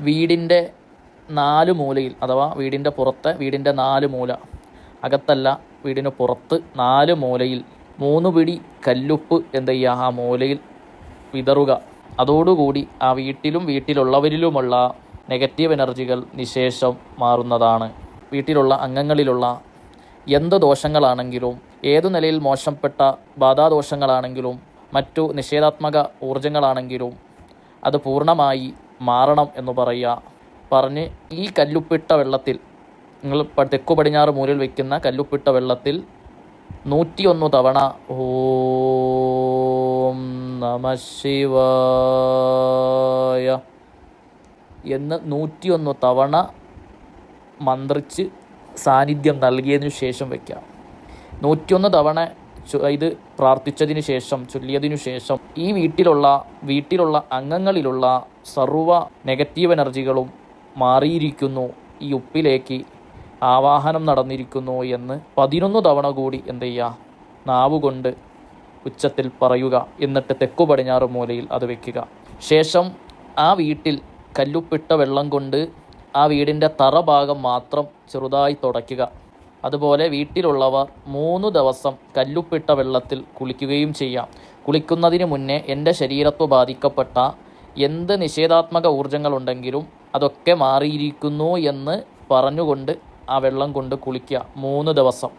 വീടിൻ്റെ 4 മൂലയിൽ, അഥവാ വീടിൻ്റെ പുറത്തെ വീടിൻ്റെ 4 മൂല, അകത്തല്ല വീടിന് പുറത്ത് 4 മൂലയിൽ 3 പിടി കല്ലുപ്പ് എന്ത് ചെയ്യുക, ആ മൂലയിൽ വിതറുക. അതോടുകൂടി ആ വീട്ടിലുള്ളവരിലുമുള്ള നെഗറ്റീവ് എനർജികൾ നിശേഷം മാറുന്നതാണ്. വീട്ടിലുള്ള അംഗങ്ങളിലുള്ള എന്ത് ദോഷങ്ങളാണെങ്കിലും, ഏതു നിലയിൽ മോശപ്പെട്ട ബാധാദോഷങ്ങളാണെങ്കിലും, മറ്റു നിഷേധാത്മക ഊർജങ്ങളാണെങ്കിലും അത് പൂർണ്ണമായി മാറണം എന്ന് പറഞ്ഞ് ഈ കല്ലുപ്പിട്ട വെള്ളത്തിൽ, നിങ്ങൾ തെക്കു പടിഞ്ഞാറ് മൂലയിൽ വയ്ക്കുന്ന കല്ലുപ്പിട്ട വെള്ളത്തിൽ 101 തവണ ഓം നമഃ ശിവായ എന്ന് 101 തവണ മന്ത്രിച്ച് സാന്നിധ്യം നൽകിയതിനു ശേഷം വയ്ക്കാം. 101 തവണ ഇത് പ്രാർത്ഥിച്ചതിന് ശേഷം, ചൊല്ലിയതിനു ശേഷം ഈ വീട്ടിലുള്ള അംഗങ്ങളിലുള്ള സർവ്വ നെഗറ്റീവ് എനർജികളും മാറിയിരിക്കുന്നു, ഈ ഉപ്പിലേക്ക് ആവാഹനം നടന്നിരിക്കുന്നു എന്ന് 11 തവണ കൂടി എന്ത് ചെയ്യുക, നാവുകൊണ്ട് ഉച്ചത്തിൽ പറയുക. എന്നിട്ട് തെക്കു പടിഞ്ഞാറ് മൂലയിൽ അത് വയ്ക്കുക. ശേഷം ആ വീട്ടിൽ കല്ലുപ്പിട്ട വെള്ളം കൊണ്ട് ആ വീടിൻ്റെ തറ ഭാഗം മാത്രം ചെറുതായി തുടയ്ക്കുക. അതുപോലെ വീട്ടിലുള്ളവർ 3 ദിവസം കല്ലുപ്പിട്ട വെള്ളത്തിൽ കുളിക്കുകയും ചെയ്യാം. കുളിക്കുന്നതിന് മുന്നേ എൻ്റെ ശരീരത്വ ബാധിക്കപ്പെട്ട എന്ത് നിഷേധാത്മക ഊർജങ്ങളുണ്ടെങ്കിലും അതൊക്കെ മാറിയിരിക്കുന്നു എന്ന് പറഞ്ഞുകൊണ്ട് ആ വെള്ളം കൊണ്ട് കുളിക്കുക 3 ദിവസം.